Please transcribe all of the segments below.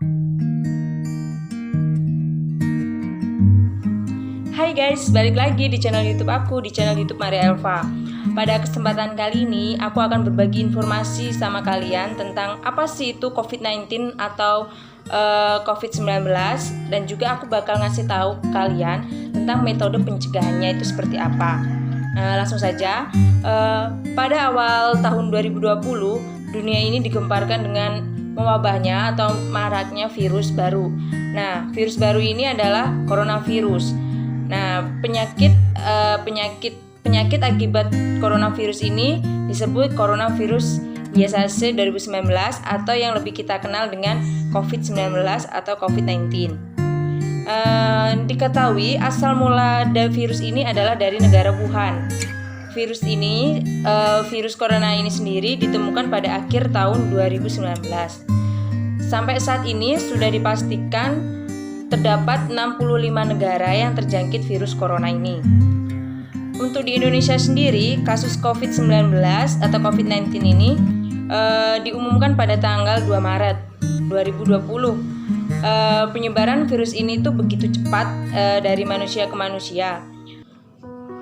Hai guys, balik lagi di channel YouTube aku, di channel YouTube Maria Elva. Pada kesempatan kali ini, aku akan berbagi informasi sama kalian tentang apa sih itu COVID-19 atau COVID-19, dan juga aku bakal ngasih tahu kalian tentang metode pencegahannya itu seperti apa. Langsung saja, pada awal tahun 2020, dunia ini digemparkan dengan mewabahnya atau maraknya virus baru. Nah, virus baru ini adalah coronavirus. Nah, penyakit akibat coronavirus ini disebut coronavirus ISAC 2019 atau yang lebih kita kenal dengan COVID-19 atau COVID-19. Diketahui asal mula virus ini adalah dari negara Wuhan. Virus corona ini sendiri ditemukan pada akhir tahun 2019. Sampai saat ini sudah dipastikan terdapat 65 negara yang terjangkit virus corona ini. Untuk di Indonesia sendiri, kasus COVID-19 atau COVID-19 ini diumumkan pada tanggal 2 Maret 2020. Penyebaran virus ini tuh begitu cepat dari manusia ke manusia.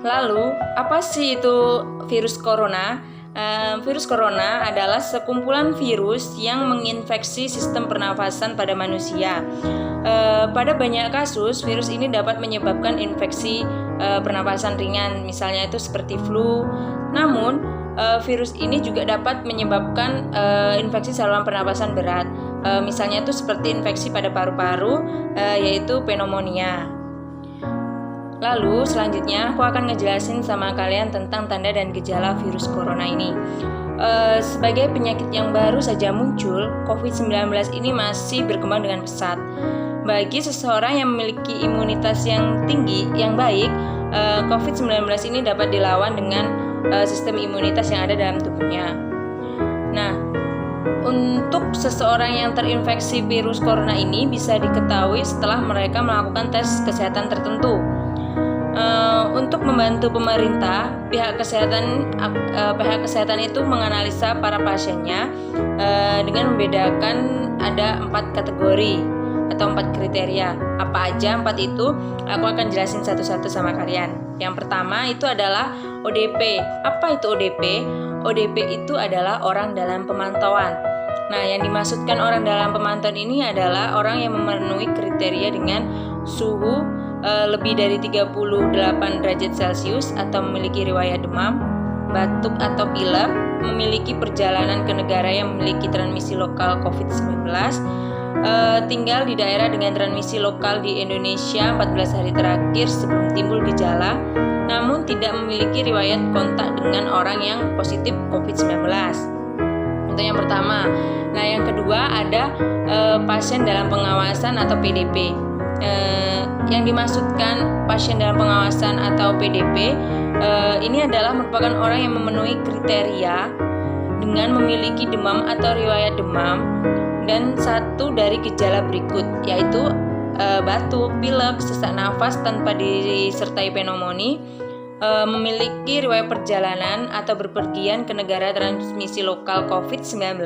Lalu, apa sih itu virus corona? Virus corona adalah sekumpulan virus yang menginfeksi sistem pernafasan pada manusia. Pada banyak kasus, virus ini dapat menyebabkan infeksi pernapasan ringan, misalnya itu seperti flu. Namun, virus ini juga dapat menyebabkan infeksi saluran pernapasan berat, misalnya itu seperti infeksi pada paru-paru, yaitu pneumonia. Lalu selanjutnya aku akan ngejelasin sama kalian tentang tanda dan gejala virus corona ini. Sebagai penyakit yang baru saja muncul, COVID-19 ini masih berkembang dengan pesat. Bagi seseorang yang memiliki imunitas yang tinggi, yang baik, COVID-19 ini dapat dilawan dengan sistem imunitas yang ada dalam tubuhnya. Nah, untuk seseorang yang terinfeksi virus corona ini bisa diketahui setelah mereka melakukan tes kesehatan tertentu. Untuk membantu pemerintah, pihak kesehatan itu menganalisa para pasiennya dengan membedakan ada 4 kategori atau 4 kriteria. Apa aja 4 itu? Aku akan jelasin satu-satu sama kalian. Yang pertama itu adalah ODP. Apa itu ODP? ODP itu adalah orang dalam pemantauan. Nah, yang dimaksudkan orang dalam pemantauan ini adalah orang yang memenuhi kriteria dengan suhu lebih dari 38 derajat Celcius atau memiliki riwayat demam, batuk atau pilek, memiliki perjalanan ke negara yang memiliki transmisi lokal COVID-19, tinggal di daerah dengan transmisi lokal di Indonesia 14 hari terakhir sebelum timbul gejala, namun tidak memiliki riwayat kontak dengan orang yang positif COVID-19. Itu yang pertama. Nah, yang kedua ada pasien dalam pengawasan atau PDP. Yang dimaksudkan pasien dalam pengawasan atau PDP ini adalah merupakan orang yang memenuhi kriteria dengan memiliki demam atau riwayat demam dan satu dari gejala berikut, yaitu batuk, pilek, sesak nafas tanpa disertai pneumonia, memiliki riwayat perjalanan atau berpergian ke negara transmisi lokal COVID-19,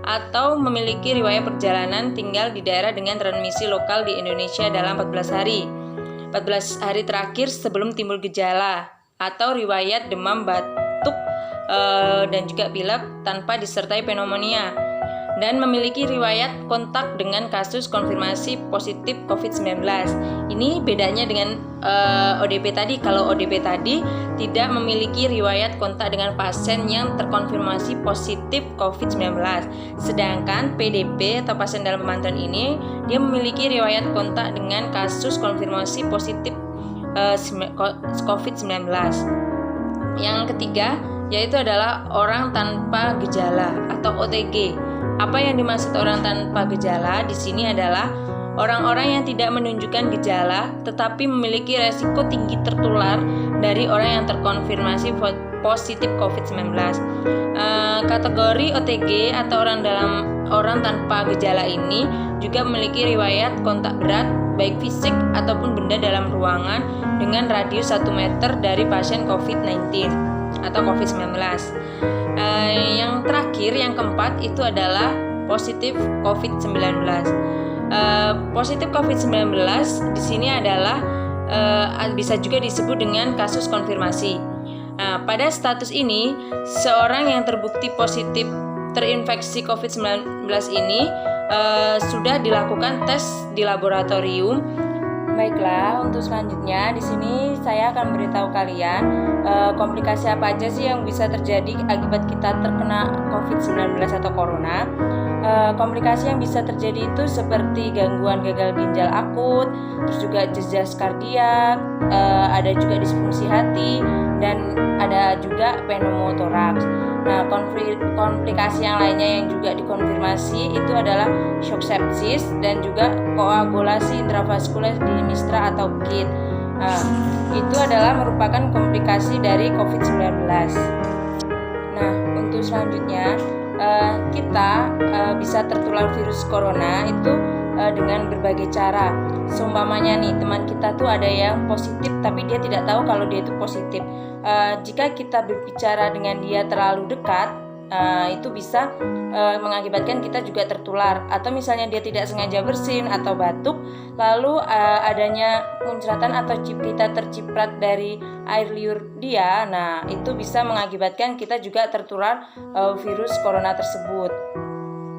atau memiliki riwayat perjalanan tinggal di daerah dengan transmisi lokal di Indonesia dalam 14 hari terakhir sebelum timbul gejala, atau riwayat demam, batuk, dan juga pilek tanpa disertai pneumonia, dan memiliki riwayat kontak dengan kasus konfirmasi positif COVID-19. Ini bedanya dengan ODP tadi. Kalau ODP tadi tidak memiliki riwayat kontak dengan pasien yang terkonfirmasi positif COVID-19. Sedangkan PDP atau pasien dalam pemantauan ini, dia memiliki riwayat kontak dengan kasus konfirmasi positif COVID-19. Yang ketiga yaitu adalah orang tanpa gejala atau OTG. Apa yang dimaksud orang tanpa gejala di sini adalah orang-orang yang tidak menunjukkan gejala tetapi memiliki resiko tinggi tertular dari orang yang terkonfirmasi positif COVID-19. Kategori OTG atau orang tanpa gejala ini juga memiliki riwayat kontak berat baik fisik ataupun benda dalam ruangan dengan radius 1 meter dari pasien COVID-19 atau COVID-19. Yang terakhir, yang keempat itu adalah positif COVID-19. Positif COVID-19 di sini adalah bisa juga disebut dengan kasus konfirmasi. Nah, pada status ini, seorang yang terbukti positif terinfeksi COVID-19 ini sudah dilakukan tes di laboratorium. Baiklah, untuk selanjutnya di sini saya akan memberitahu kalian komplikasi apa aja sih yang bisa terjadi akibat kita terkena COVID-19 atau corona. Komplikasi yang bisa terjadi itu seperti gangguan gagal ginjal akut, terus juga jejas kardiak, ada juga disfungsi hati, dan ada juga pneumotoraks. Nah, komplikasi yang lainnya yang juga dikonfirmasi itu adalah shock sepsis dan juga koagulasi intravaskuler di mistra atau KIT. Nah, itu adalah merupakan komplikasi dari COVID-19. Nah, untuk selanjutnya kita bisa tertular virus corona itu dengan berbagai cara. Seumpamanya nih, teman kita tuh ada yang positif tapi dia tidak tahu kalau dia itu positif. Jika kita berbicara dengan dia terlalu dekat, itu bisa mengakibatkan kita juga tertular. Atau misalnya dia tidak sengaja bersin atau batuk, lalu adanya muncratan atau kita terciprat dari air liur dia, nah itu bisa mengakibatkan kita juga tertular virus corona tersebut.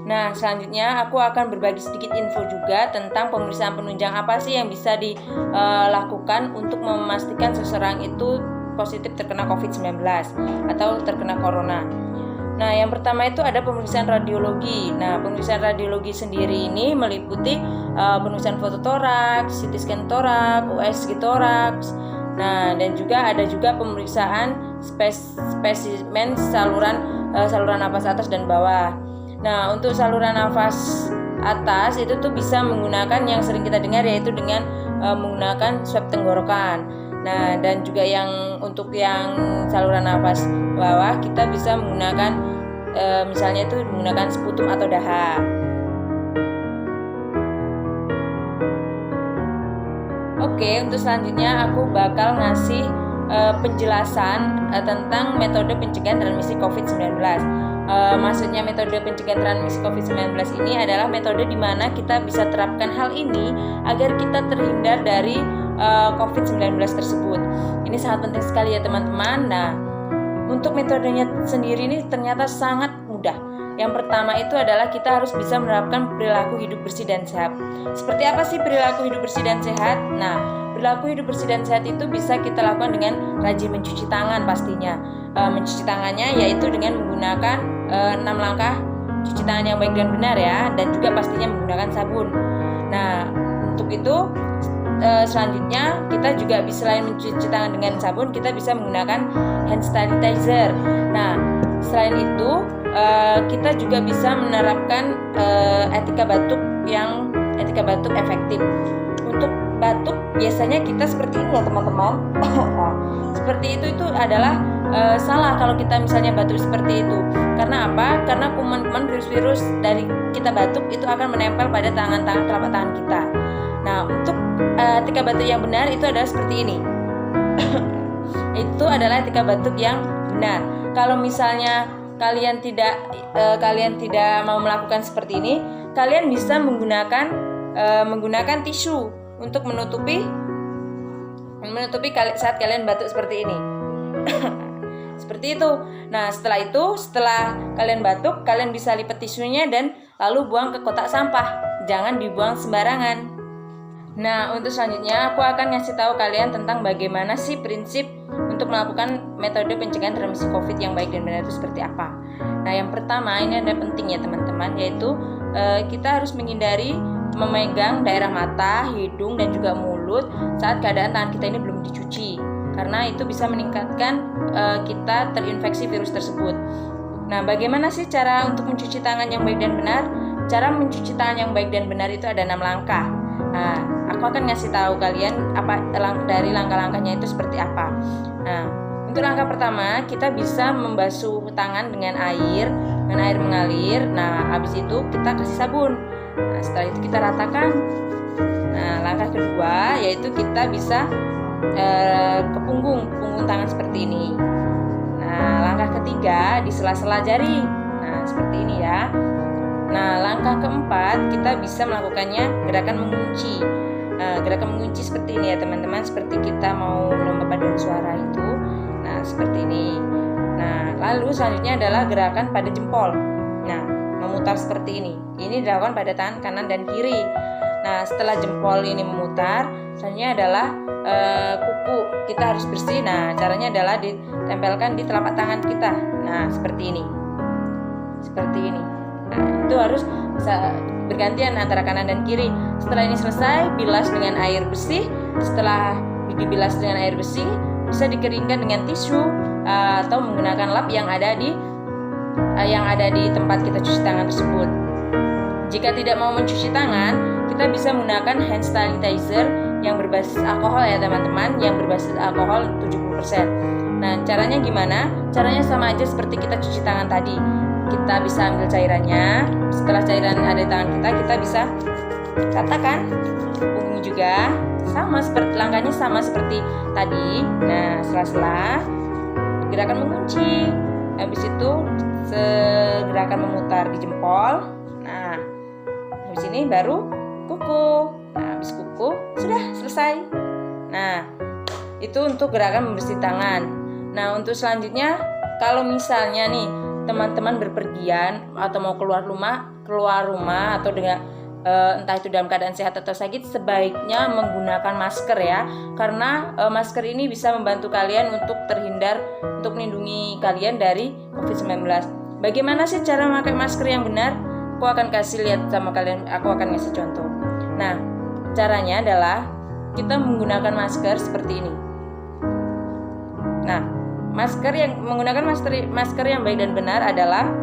Nah, selanjutnya aku akan berbagi sedikit info juga tentang pemeriksaan penunjang apa sih yang bisa dilakukan untuk memastikan seseorang itu positif terkena COVID-19 atau terkena corona. Nah, yang pertama itu ada pemeriksaan radiologi. Nah, pemeriksaan radiologi sendiri ini meliputi pemeriksaan foto toraks, CT scan toraks, USG toraks. Nah, dan juga ada juga pemeriksaan spesimen saluran napas atas dan bawah. Nah, untuk saluran nafas atas itu tuh bisa menggunakan yang sering kita dengar, yaitu dengan menggunakan swab tenggorokan. Nah, dan juga untuk yang saluran nafas bawah kita bisa menggunakan misalnya itu menggunakan sputum atau dahak. Oke, untuk selanjutnya aku bakal ngasih penjelasan tentang metode pencegahan transmisi COVID-19. Maksudnya metode pencegahan transmisi COVID-19 ini adalah metode di mana kita bisa terapkan hal ini agar kita terhindar dari COVID-19 tersebut. Ini sangat penting sekali ya teman-teman. Nah, untuk metodenya sendiri ini ternyata sangat mudah. Yang pertama itu adalah kita harus bisa menerapkan perilaku hidup bersih dan sehat. Seperti apa sih perilaku hidup bersih dan sehat? Nah, perilaku hidup bersih dan sehat itu bisa kita lakukan dengan rajin mencuci tangan pastinya. Mencuci tangannya yaitu dengan menggunakan 6 langkah cuci tangan yang baik dan benar ya, dan juga pastinya menggunakan sabun. Nah, untuk itu selanjutnya kita juga bisa, selain mencuci tangan dengan sabun, kita bisa menggunakan hand sanitizer. Nah, selain itu kita juga bisa menerapkan etika batuk efektif. Untuk batuk biasanya kita seperti ini ya teman-teman. Nah, seperti itu adalah salah kalau kita misalnya batuk seperti itu. Karena apa? Karena kuman-kuman virus-virus dari kita batuk itu akan menempel pada telapak tangan kita. Nah, untuk etika batuk yang benar itu adalah seperti ini. Itu adalah etika batuk yang benar. Kalau misalnya kalian tidak mau melakukan seperti ini, kalian bisa menggunakan tisu untuk menutupi saat kalian batuk seperti ini. Seperti itu. Nah, setelah kalian batuk, kalian bisa lipat tisunya dan lalu buang ke kotak sampah. Jangan dibuang sembarangan. Nah, untuk selanjutnya aku akan ngasih tahu kalian tentang bagaimana sih prinsip untuk melakukan metode pencegahan transmisi COVID yang baik dan benar itu seperti apa. Nah, yang pertama ini ada penting ya teman-teman, yaitu kita harus menghindari memegang daerah mata, hidung dan juga mulut saat keadaan tangan kita ini belum dicuci, karena itu bisa meningkatkan kita terinfeksi virus tersebut. Nah, bagaimana sih cara untuk mencuci tangan yang baik dan benar? Cara mencuci tangan yang baik dan benar itu ada 6 langkah. Nah, aku akan ngasih tahu kalian dari langkah-langkahnya itu seperti apa. Nah, untuk langkah pertama kita bisa membasuh tangan dengan air mengalir. Nah, habis itu kita kasih sabun. Nah, setelah itu kita ratakan. Nah, langkah kedua yaitu kita bisa ke punggung tangan seperti ini. Nah, langkah ketiga di sela-sela jari. Nah, seperti ini ya. Nah, langkah keempat kita bisa melakukannya gerakan mengunci. Gerakan mengunci seperti ini ya teman-teman, seperti kita mau lomba paduan suara itu. Nah, seperti ini. Nah, lalu selanjutnya adalah gerakan pada jempol. Nah, memutar seperti ini. Ini dilakukan pada tangan kanan dan kiri. Nah, setelah jempol ini memutar, selanjutnya adalah kuku kita harus bersih. Nah, caranya adalah ditempelkan di telapak tangan kita. Nah, seperti ini. Seperti ini. Nah, itu harus bergantian antara kanan dan kiri. Setelah ini selesai, bilas dengan air bersih. Setelah dibilas dengan air bersih, bisa dikeringkan dengan tisu atau menggunakan lap yang ada di tempat kita cuci tangan tersebut. Jika tidak mau mencuci tangan, kita bisa menggunakan hand sanitizer yang berbasis alkohol ya teman-teman, yang berbasis alkohol 70%. Nah, caranya gimana? Caranya sama aja seperti kita cuci tangan tadi. Kita bisa ambil cairannya. Setelah cairan ada di tangan kita bisa ratakan punggungnya juga. Langkahnya sama seperti tadi. Nah, setelah gerakan mengunci, habis itu gerakan memutar di jempol. Nah, habis ini baru kuku. Nah, habis kuku sudah selesai. Nah, itu untuk gerakan membersih tangan. Nah, untuk selanjutnya, kalau misalnya nih teman-teman berpergian atau mau keluar rumah atau dengan entah itu dalam keadaan sehat atau sakit, sebaiknya menggunakan masker ya, karena masker ini bisa membantu kalian untuk melindungi kalian dari COVID-19. Bagaimana sih cara memakai masker yang benar? Aku akan kasih lihat sama kalian, aku akan ngasih contoh. Nah, caranya adalah kita menggunakan masker seperti ini. Nah, menggunakan masker yang baik dan benar adalah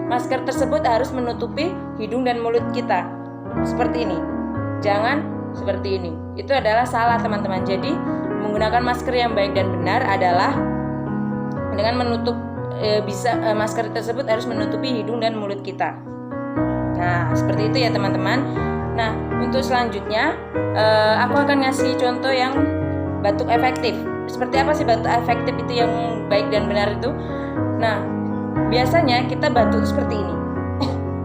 masker tersebut harus menutupi hidung dan mulut kita seperti ini. Jangan seperti ini. Itu adalah salah teman-teman. Jadi menggunakan masker yang baik dan benar adalah dengan menutup masker tersebut harus menutupi hidung dan mulut kita. Nah, seperti itu ya teman-teman. Nah, untuk selanjutnya aku akan ngasih contoh yang batuk efektif. Seperti apa sih batuk efektif itu yang baik dan benar itu? Nah, biasanya kita batuk seperti ini.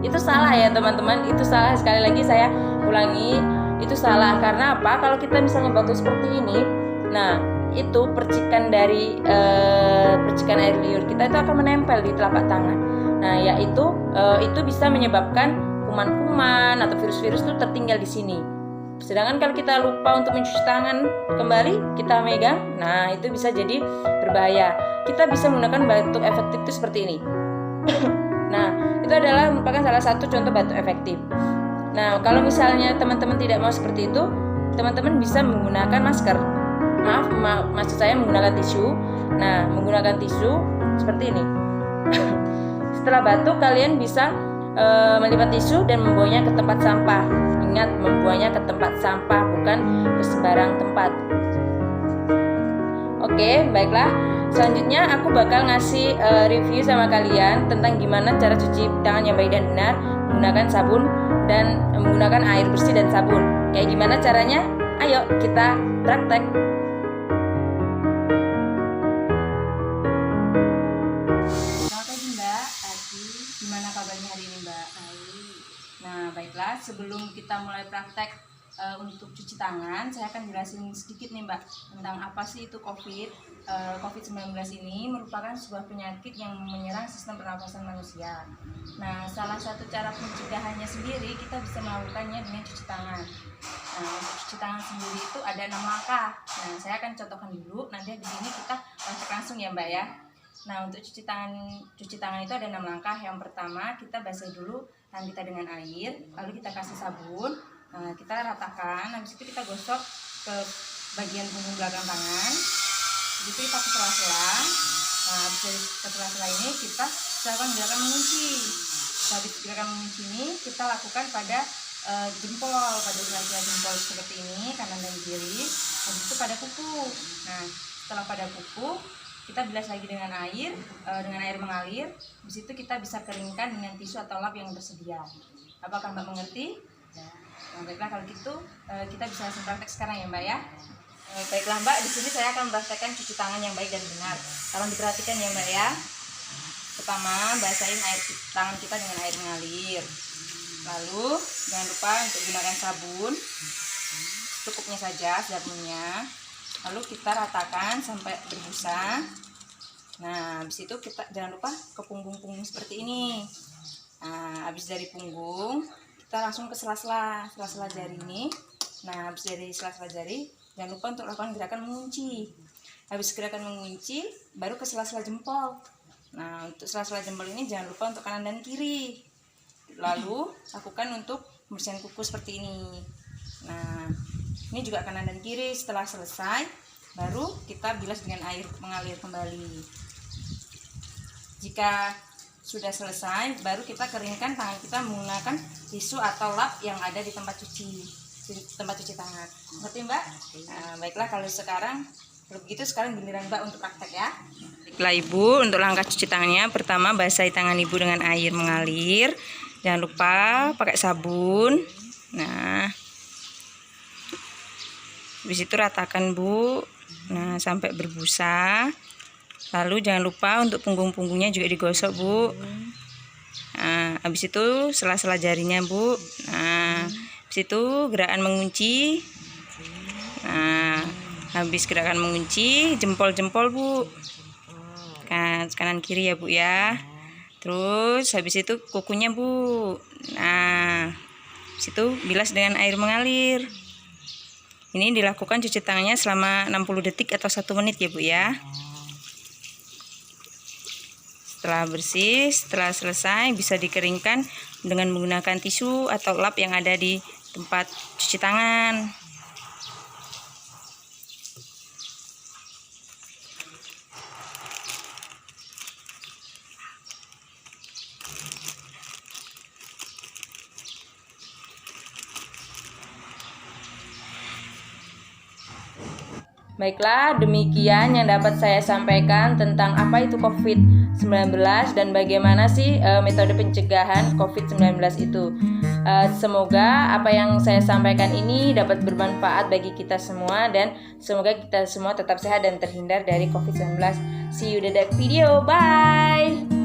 Itu salah ya teman-teman, itu salah. Sekali lagi saya ulangi, itu salah. Karena apa? Kalau kita misalnya batuk seperti ini, nah itu percikan air liur kita itu akan menempel di telapak tangan. Nah, itu bisa menyebabkan kuman-kuman atau virus-virus itu tertinggal di sini. Sedangkan kalau kita lupa untuk mencuci tangan kembali, kita megang, nah itu bisa jadi berbahaya. Kita bisa menggunakan batuk efektif itu seperti ini. Nah, itu adalah merupakan salah satu contoh batuk efektif. Nah, kalau misalnya teman-teman tidak mau seperti itu, teman-teman bisa menggunakan masker. Maksud saya menggunakan tisu. Nah, menggunakan tisu seperti ini. Setelah batuk, kalian bisa melipat tisu dan membawanya ke tempat sampah. Ingat, membuangnya ke tempat sampah, bukan ke sembarang tempat. Oke, baiklah. Selanjutnya aku bakal ngasih review sama kalian tentang gimana cara cuci tangan yang baik dan benar menggunakan sabun dan menggunakan air bersih dan sabun. Kayak gimana caranya? Ayo kita praktek. Selamat pagi Mbak, Adi. Gimana kabarnya hari ini Mbak? Baik. Nah, baiklah, sebelum kita mulai praktek untuk cuci tangan, saya akan jelasin sedikit nih Mbak tentang apa sih itu COVID-19 ini merupakan sebuah penyakit yang menyerang sistem pernapasan manusia. Nah, salah satu cara pencegahannya sendiri kita bisa melakukannya dengan cuci tangan. Nah, untuk cuci tangan sendiri itu ada 6 langkah. Nah, saya akan contohkan dulu, nanti di sini kita langsung ya Mbak ya. Nah, untuk cuci tangan itu ada 6 langkah. Yang pertama, kita basahi dulu tangan kita dengan air, lalu kita kasih sabun. Nah, kita ratakan, habis itu kita gosok ke bagian punggung belakang tangan. Begitu kita ke sela-sela. Nah, habis dari sela-sela ini kita lakukan gerakan mengunci. Habis gerakan mengunci ini kita lakukan pada jempol, pada sela-sela jempol seperti ini, kanan dan kiri. Habis itu pada kuku. Nah, setelah pada kuku, kita bilas lagi dengan air mengalir. Habis itu kita bisa keringkan dengan tisu atau lap yang tersedia. Apakah Mbak mengerti? Ya. Nah, baiklah kalau gitu kita bisa langsung praktek sekarang ya Mbak ya. Baiklah Mbak, di sini saya akan mempraktekkan cuci tangan yang baik dan benar. Tolong diperhatikan ya Mbak ya. Pertama, basahin tangan kita dengan air mengalir. Lalu jangan lupa untuk gunakan sabun, cukupnya saja sabunnya. Lalu kita ratakan sampai berbusa. Nah, habis itu kita jangan lupa ke punggung-punggung seperti ini. Nah, habis dari punggung, kita langsung ke sela-sela jari ini. Nah, habis dari sela-sela jari, jangan lupa untuk lakukan gerakan mengunci. Habis gerakan mengunci, baru ke sela-sela jempol. Nah, untuk sela-sela jempol ini jangan lupa untuk kanan dan kiri. Lalu lakukan untuk pembersihan kuku seperti ini. Nah, ini juga kanan dan kiri. Setelah selesai, baru kita bilas dengan air mengalir kembali. Jika sudah selesai, baru kita keringkan tangan kita menggunakan tisu atau lap yang ada di tempat cuci tangan. Ngerti Mbak? Nah, baiklah, kalau begitu sekarang giliran Mbak untuk praktek ya. Baiklah Ibu, untuk langkah cuci tangannya, pertama basahi tangan Ibu dengan air mengalir. Jangan lupa pakai sabun. Nah, habis itu ratakan Bu. Nah, sampai berbusa. Lalu jangan lupa untuk punggung-punggungnya juga digosok Bu. Nah, habis itu sela-sela jarinya Bu. Nah, habis itu gerakan mengunci. Nah, habis gerakan mengunci, jempol-jempol Bu. Kanan kiri ya Bu ya. Terus habis itu kukunya Bu. Nah, habis itu bilas dengan air mengalir. Ini dilakukan cuci tangannya selama 60 detik atau 1 menit ya Bu ya. Setelah bersih, setelah selesai bisa dikeringkan dengan menggunakan tisu atau lap yang ada di tempat cuci tangan. Baiklah, demikian yang dapat saya sampaikan tentang apa itu COVID-19 dan bagaimana sih metode pencegahan COVID-19 itu. Semoga apa yang saya sampaikan ini dapat bermanfaat bagi kita semua dan semoga kita semua tetap sehat dan terhindar dari COVID-19. See you in the next video. Bye!